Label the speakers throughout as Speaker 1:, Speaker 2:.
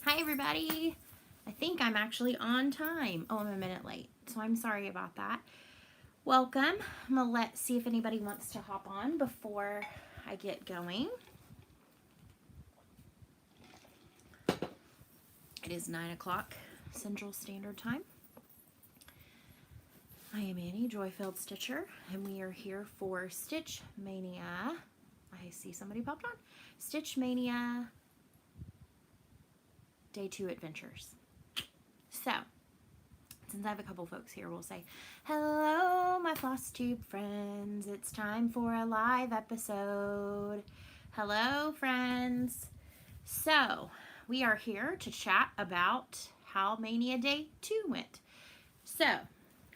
Speaker 1: Hi everybody. I think I'm actually on time. Oh, I'm a minute late, so I'm sorry about that. Welcome. I'm gonna see if anybody wants to hop on before I get going. It is 9 o'clock Central Standard Time. I am Annie, Joy-Filled Stitcher, and we are here for Stitch Mania. I see somebody popped on. Stitch Mania Day 2 Adventures. So, since I have a couple folks here, we'll say, hello, my Flosstube friends. It's time for a live episode. Hello, friends. So, we are here to chat about how Mania Day 2 went. So,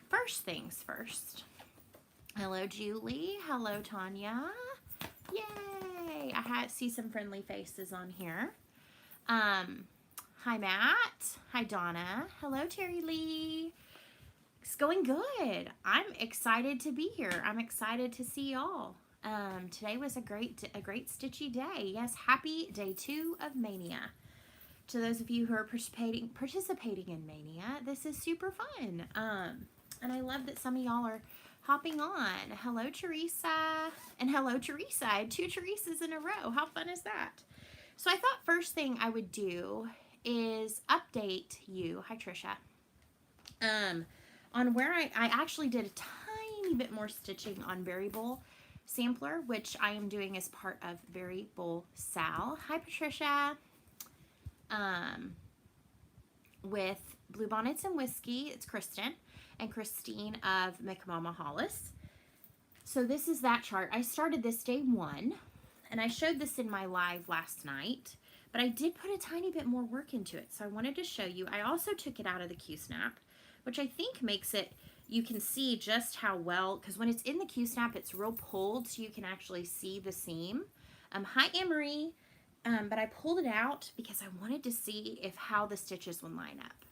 Speaker 1: first things first. Hello, Julie. Hello, Tanya. Yay! I see some friendly faces on here. Hi, Matt. Hi, Donna. Hello, Terry Lee. It's going good. I'm excited to be here. I'm excited to see y'all. Today was a great stitchy day. Yes, happy day 2 of Mania. To those of you who are participating in Mania, this is super fun. And I love that some of y'all are hopping on. Hello, Teresa. And hello, Teresa. I had 2 Teresas in a row. How fun is that? So I thought first thing I would do is update you, hi Trisha, on where I actually did a tiny bit more stitching on Berry Bowl Sampler, which I am doing as part of Berry Bowl Sal. Hi Patricia. With Blue Bonnets and Whiskey, it's Kristen and Christine of McMama Hollis. So this is that chart. I started this day 1, and I showed this in my live last night. But I did put a tiny bit more work into it, so I wanted to show you. I also took it out of the Q-snap, which I think makes it, you can see just how well, because when it's in the Q-snap, it's real pulled, so you can actually see the seam. Hi, Anne-Marie. But I pulled it out because I wanted to see how the stitches would line up.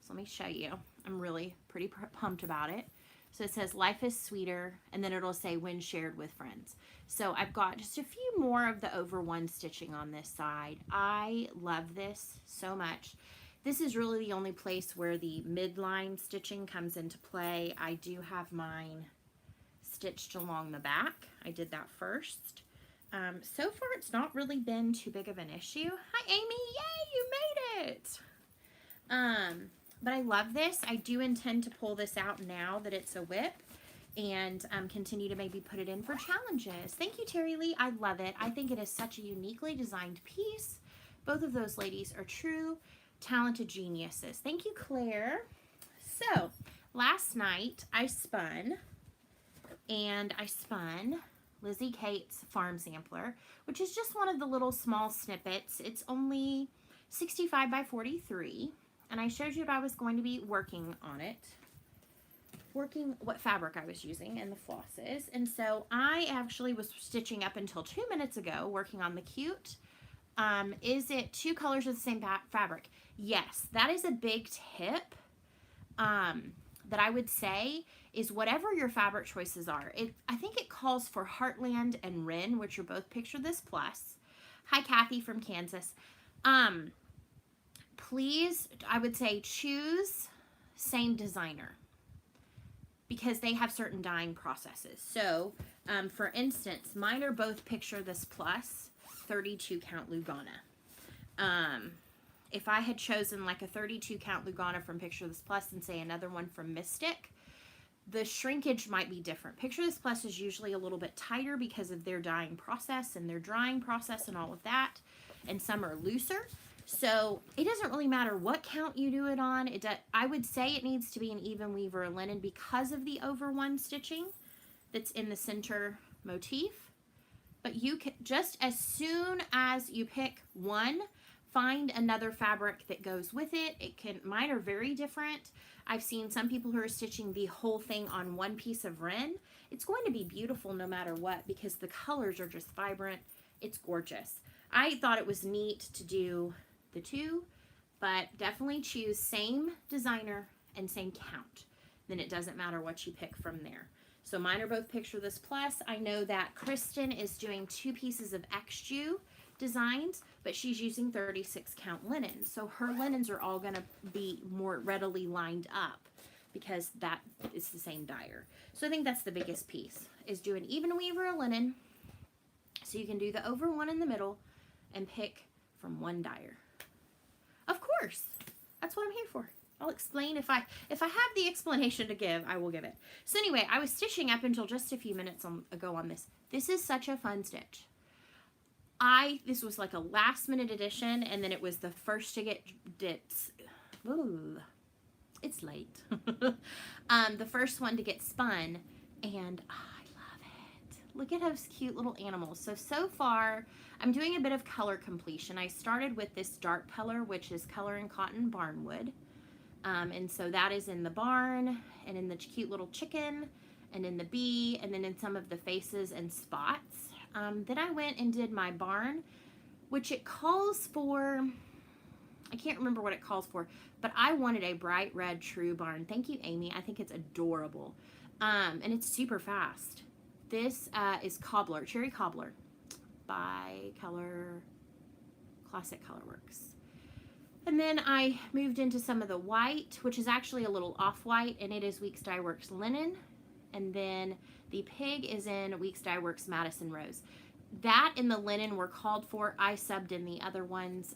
Speaker 1: So let me show you. I'm really pretty pumped about it. So it says, life is sweeter, and then it'll say, when shared with friends. So I've got just a few more of the over 1 stitching on this side. I love this so much. This is really the only place where the midline stitching comes into play. I do have mine stitched along the back. I did that first. So far, it's not really been too big of an issue. Hi, Amy. Yay, you made it. But I love this. I do intend to pull this out now that it's a whip and continue to maybe put it in for challenges. Thank you, Terry Lee. I love it. I think it is such a uniquely designed piece. Both of those ladies are true talented geniuses. Thank you, Claire. So last night I spun Lizzie Kate's Farm Sampler, which is just one of the little small snippets. It's only 65 by 43. And I showed you what I was going to be working on it. What fabric I was using and the flosses. And so I actually was stitching up until 2 minutes ago, working on the cute. Is it 2 colors of the same fabric? Yes, that is a big tip that I would say is whatever your fabric choices are. I think it calls for Heartland and Wren, which are both Picture This Plus. Hi, Kathy from Kansas. Please, I would say choose same designer because they have certain dyeing processes. So, for instance, mine are both Picture This Plus 32 count Lugana. If I had chosen like a 32 count Lugana from Picture This Plus and say another one from Mystic, the shrinkage might be different. Picture This Plus is usually a little bit tighter because of their dyeing process and their drying process and all of that, and some are looser. So it doesn't really matter what count you do it on. I would say it needs to be an even weave or a linen because of the over 1 stitching that's in the center motif. But you can, just as soon as you pick one, find another fabric that goes with it. Mine are very different. I've seen some people who are stitching the whole thing on one piece of Wren. It's going to be beautiful no matter what because the colors are just vibrant. It's gorgeous. I thought it was neat to do the 2, but definitely choose same designer and same count. Then it doesn't matter what you pick from there. So mine are both Picture This Plus. I know that Kristen is doing 2 pieces of XJU designs, but she's using 36 count linen. So her linens are all going to be more readily lined up because that is the same dyer. So I think that's the biggest piece, is do an even weaver of linen. So you can do the over one in the middle and pick from one dyer. Of course, that's what I'm here for. I'll explain if I have the explanation to give, I will give it. So anyway, I was stitching up until just a few minutes ago on this. This is such a fun stitch. This was like a last minute addition, and then it was the first to get it's late. The first one to get spun, and I love it. Look at those cute little animals. So far, I'm doing a bit of color completion. I started with this dark color, which is Color and Cotton Barnwood. And so that is in the barn, and in the cute little chicken, and in the bee, and then in some of the faces and spots. Then I went and did my barn, which it calls for, I can't remember what it calls for, but I wanted a bright red true barn. Thank you, Amy. I think it's adorable. And it's super fast. This is Cobbler, Cherry Cobbler by Classic Colorworks. And then I moved into some of the white, which is actually a little off-white, and it is Weeks Dye Works linen. And then the pig is in Weeks Dye Works Madison Rose. That and the linen were called for. I subbed in the other ones.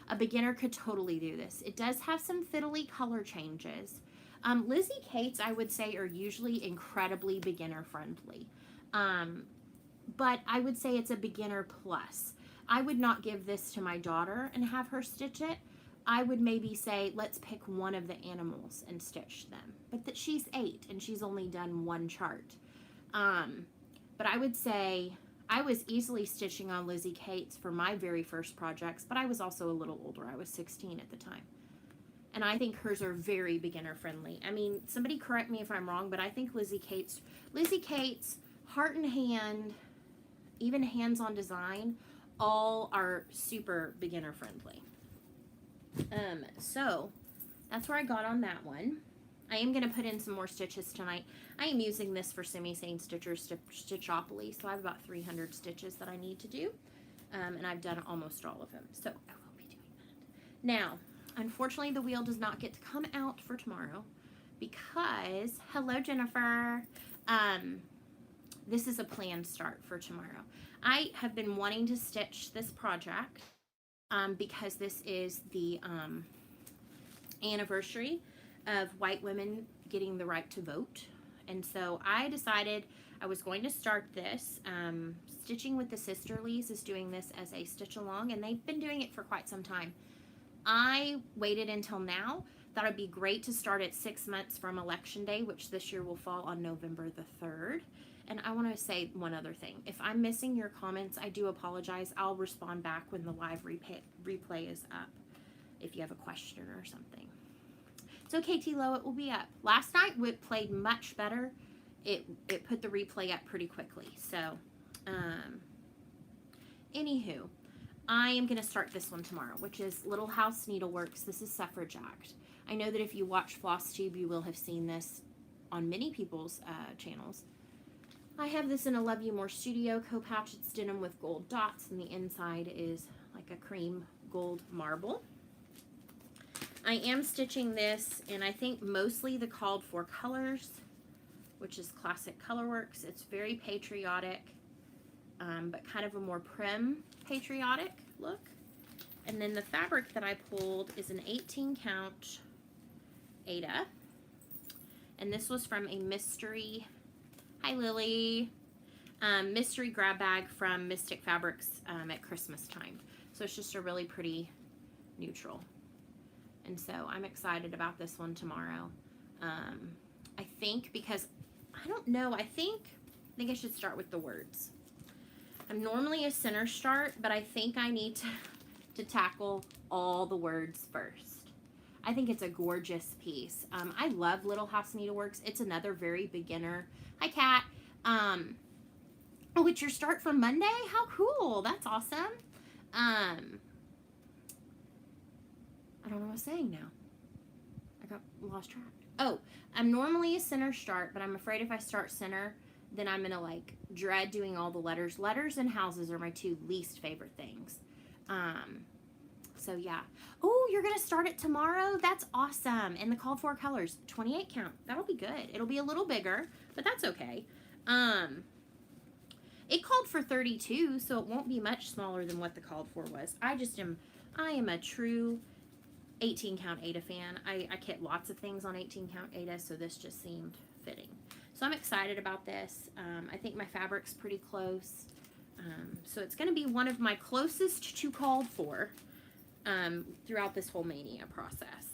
Speaker 1: A beginner could totally do this. It does have some fiddly color changes. Lizzie Kate's, I would say, are usually incredibly beginner friendly. But I would say it's a beginner plus. I would not give this to my daughter and have her stitch it. I would maybe say, let's pick one of the animals and stitch them. But that she's 8 and she's only done one chart. But I would say I was easily stitching on Lizzie Kate's for my very first projects, but I was also a little older. I was 16 at the time. And I think hers are very beginner friendly. I mean, somebody correct me if I'm wrong, but I think Lizzie Kate's, Heart and Hand, even Hands-on Design, all are super beginner friendly. So that's where I got on that one. I am going to put in some more stitches tonight. I am using this for Semi-Sane Stitchers Stitchopoly, so I have about 300 stitches that I need to do, and I've done almost all of them, so I will be doing that. Now, unfortunately, the wheel does not get to come out for tomorrow because, hello, Jennifer, this is a planned start for tomorrow. I have been wanting to stitch this project because this is the anniversary of white women getting the right to vote. And so I decided I was going to start this. Stitching with the Sisterlies is doing this as a stitch along, and they've been doing it for quite some time. I waited until now. Thought it'd be great to start at 6 months from Election Day, which this year will fall on November the 3rd. And I want to say one other thing. If I'm missing your comments, I do apologize. I'll respond back when the live replay is up if you have a question or something. It's okay, T-Lo, it will be up. Last night it played much better. It put the replay up pretty quickly. So, anywho, I am going to start this one tomorrow, which is Little House Needleworks. This is Suffrage Act. I know that if you watch Flosstube, you will have seen this on many people's channels. I have this in a Love You More Studio co-pouch. It's denim with gold dots, and the inside is like a cream gold marble. I am stitching this in, I think, mostly the called for colors, which is Classic Colorworks. It's very patriotic, but kind of a more prim patriotic look. And then the fabric that I pulled is an 18 count Aida. And this was from a mystery, hi Lily, mystery grab bag from Mystic Fabrics at Christmas time. So it's just a really pretty neutral. And so I'm excited about this one tomorrow. I think because, I don't know, I think I should start with the words. I'm normally a center start, but I think I need to tackle all the words first. I think it's a gorgeous piece. I love Little House Needleworks. It's another very beginner. Hi, Kat. Oh, it's your start for Monday? How cool. That's awesome. I don't know what I'm saying now. I got lost track. Oh, I'm normally a center start, but I'm afraid if I start center, then I'm gonna like dread doing all the letters. Letters and houses are my two least favorite things. So yeah. Oh, you're gonna start it tomorrow? That's awesome. And the called for colors, 28 count. That'll be good. It'll be a little bigger, but that's okay. It called for 32, so it won't be much smaller than what the called for was. I am a true 18 count Aida fan. I kit lots of things on 18 count Aida, so this just seemed fitting. So I'm excited about this. I think my fabric's pretty close. So it's going to be one of my closest to called for throughout this whole Maynia process.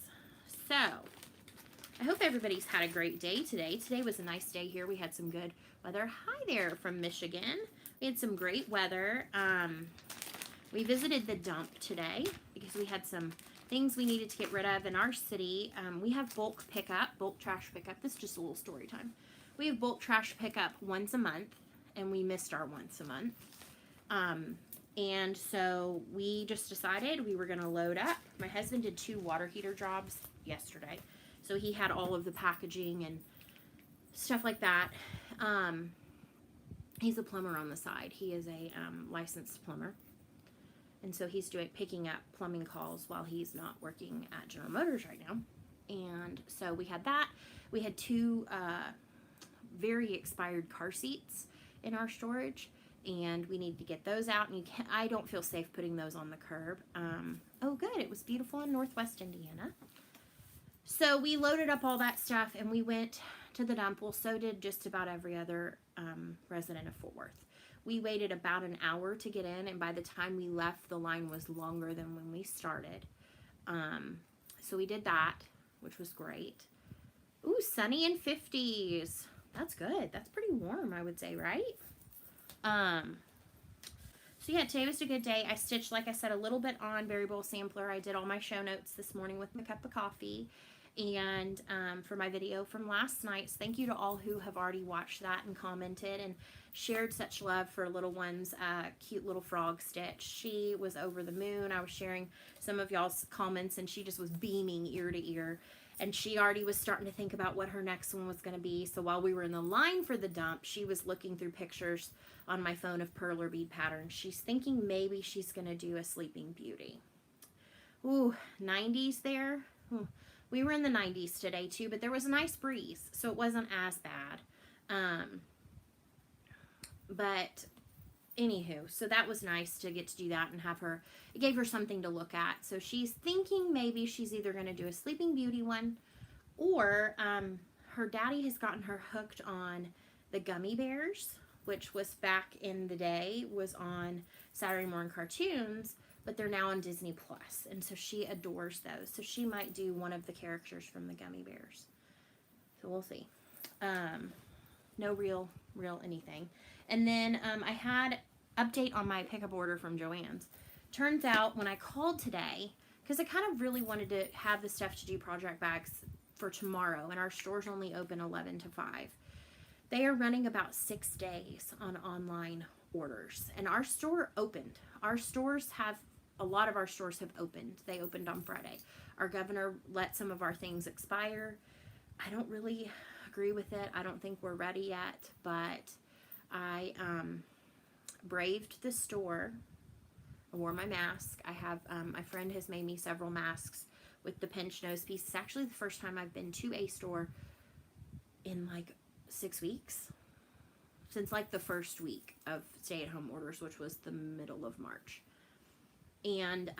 Speaker 1: So I hope everybody's had a great day today. Today was a nice day here. We had some good weather. Hi there from Michigan. We had some great weather. We visited the dump today because we had some things we needed to get rid of in our city. We have bulk pickup, bulk trash pickup. This is just a little story time. We have bulk trash pickup once a month, and we missed our once a month. And so we just decided we were going to load up. My husband did 2 water heater jobs yesterday. So he had all of the packaging and stuff like that. He's a plumber on the side. He is a licensed plumber. And so he's picking up plumbing calls while he's not working at General Motors right now. And so we had that. We had 2 very expired car seats in our storage, and we need to get those out. And I don't feel safe putting those on the curb. Oh, good. It was beautiful in Northwest Indiana. So we loaded up all that stuff, and we went to the dump. Well, so did just about every other resident of Fort Worth. We waited about an hour to get in, and by the time we left, the line was longer than when we started. So we did that, which was great. Ooh, sunny and 50s. That's good. That's pretty warm, I would say, right? So yeah, today was a good day. I stitched, like I said, a little bit on Berry Bowl Sampler. I did all my show notes this morning with my cup of coffee. And for my video from last night, thank you to all who have already watched that and commented and shared such love for little one's cute little frog stitch. She was over the moon. I was sharing some of y'all's comments, and she just was beaming ear to ear. And she already was starting to think about what her next one was going to be. So while we were in the line for the dump, she was looking through pictures on my phone of perler bead patterns. She's thinking maybe she's going to do a Sleeping Beauty. Ooh, 90s there. We were in the 90s today too, but there was a nice breeze, so it wasn't as bad. But anywho, so that was nice to get to do that and have her, it gave her something to look at. So she's thinking maybe she's either going to do a Sleeping Beauty one, or her daddy has gotten her hooked on the gummy bears, which was back in the day, was on Saturday morning cartoons, but they're now on Disney Plus, and so she adores those. So she might do one of the characters from the gummy bears. So we'll see. No real anything. And then I had update on my pickup order from Joann's. Turns out when I called today, because I kind of really wanted to have the stuff to do project bags for tomorrow, and our store's only open 11 to 5. They are running about 6 days on online orders, and our store opened. A lot of our stores have opened. They opened on Friday. Our governor let some of our things expire. I don't really agree with it. I don't think we're ready yet, but I braved the store. I wore my mask. I have, my friend has made me several masks with the pinch nose piece. It's actually the first time I've been to a store in like 6 weeks. Since like the first week of stay-at-home orders, which was the middle of March. And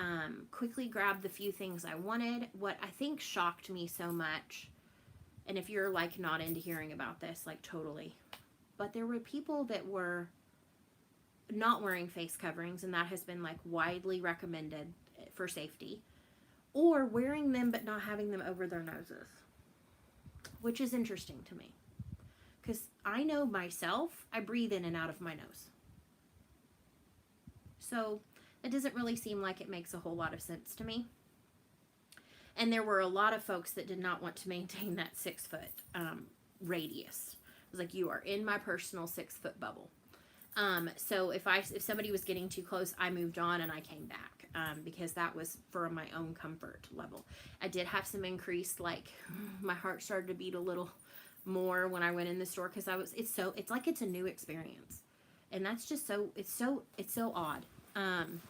Speaker 1: quickly grabbed the few things I wanted. What I think shocked me so much, and if you're like not into hearing about this, like totally, but there were people that were not wearing face coverings, and that has been like widely recommended for safety, or wearing them but not having them over their noses, which is interesting to me. Because I know myself, I breathe in and out of my nose. So it doesn't really seem like it makes a whole lot of sense to me. And there were a lot of folks that did not want to maintain that 6-foot radius. It was like, you are in my personal 6-foot bubble. So if somebody was getting too close, I moved on and I came back because that was for my own comfort level. I did have some increased, like, my heart started to beat a little more when I went in the store because it's like it's a new experience. And that's just it's so odd. And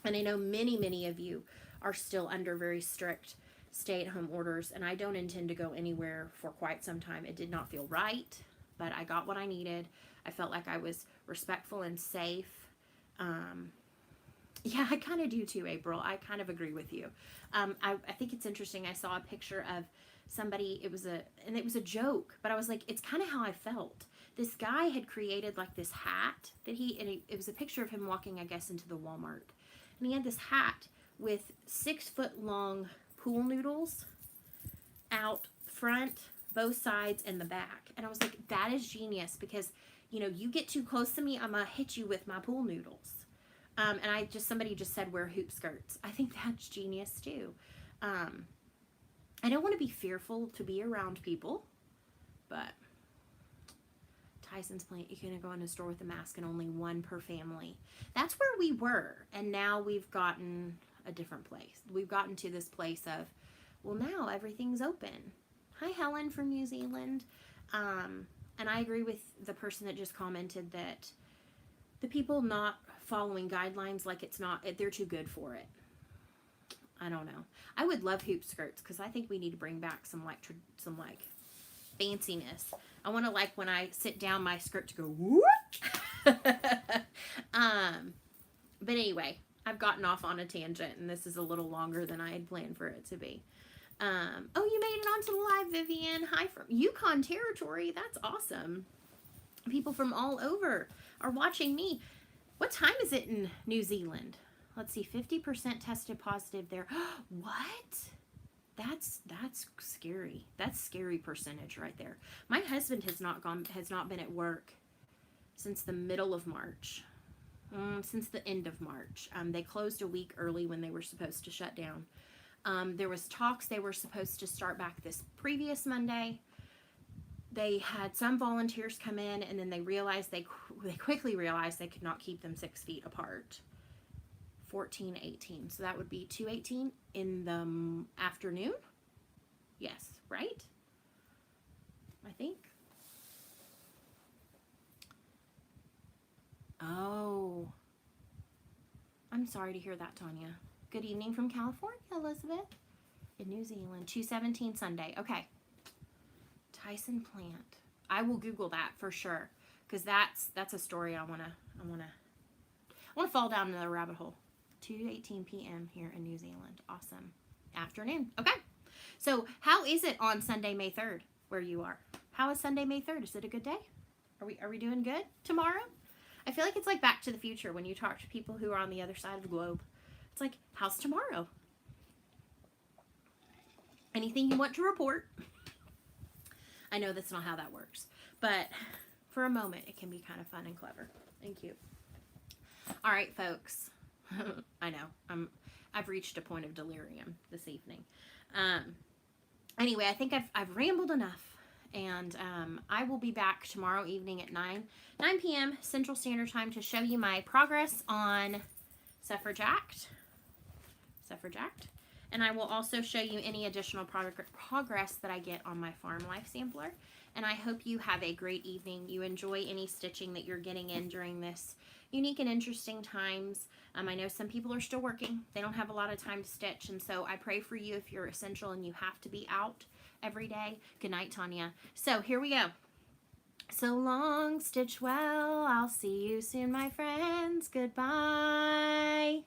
Speaker 1: I know many of you are still under very strict stay-at-home orders, and I don't intend to go anywhere for quite some time. It did not feel right, but I got what I needed. I felt like I was respectful and safe. Yeah, I kind of do too, April. I kind of agree with you. I think it's interesting. I saw a picture of somebody, it was a joke, but I was like, it's kind of how I felt. This guy had created like this hat that it was a picture of him walking, I guess, into the Walmart. And he had this hat with 6-foot long pool noodles out front, both sides, and the back. And I was like, that is genius, because, you know, you get too close to me, I'm going to hit you with my pool noodles. And somebody just said wear hoop skirts. I think that's genius too. I don't want to be fearful to be around people, but Tyson's plant, you can't go in a store with a mask and only one per family. That's where we were. And now we've gotten a different place. We've gotten to this place of, well, now everything's open. Hi, Helen from New Zealand. And I agree with the person that just commented that the people not following guidelines, like they're too good for it. I don't know. I would love hoop skirts because I think we need to bring back some fanciness. I want to, like, when I sit down, my skirt to go whoop. But anyway, I've gotten off on a tangent, and this is a little longer than I had planned for it to be. Oh, you made it onto the live, Vivian. Hi from Yukon territory. That's awesome. People from all over are watching me. What time is it in New Zealand? Let's see, 50% tested positive there. What? That's scary. That's scary percentage right there. My husband has not been at work since the middle of March. Since the end of March. They closed a week early when they were supposed to shut down. There was talks they were supposed to start back this previous Monday. They had some volunteers come in, and then they quickly realized they could not keep them 6 feet apart. 14:18. So that would be 2:18 in the afternoon. Yes, right? I think. Oh. I'm sorry to hear that, Tanya. Good evening from California, Elizabeth. In New Zealand. 2:17 Sunday. Okay. Tyson plant. I will Google that for sure, because that's a story I wanna fall down into the rabbit hole. 2:18 p.m. here in New Zealand. Awesome. Afternoon. Okay. So how is it on Sunday, May 3rd, where you are? How is Sunday, May 3rd? Is it a good day? Are we doing good tomorrow? I feel like it's like Back to the Future when you talk to people who are on the other side of the globe. It's like, how's tomorrow? Anything you want to report? I know that's not how that works, but for a moment, it can be kind of fun and clever. Thank you. All right, folks. I know I've reached a point of delirium this evening. Anyway, I think I've rambled enough, and I will be back tomorrow evening at 9 p.m. Central Standard Time to show you my progress on Suffrage Act, and I will also show you any additional progress that I get on my Farm Life Sampler. And I hope you have a great evening. You enjoy any stitching that you're getting in during this unique and interesting times. I know some people are still working. They don't have a lot of time to stitch. And so I pray for you if you're essential and you have to be out every day. Good night, Tanya. So here we go. So long, stitch well. I'll see you soon, my friends. Goodbye.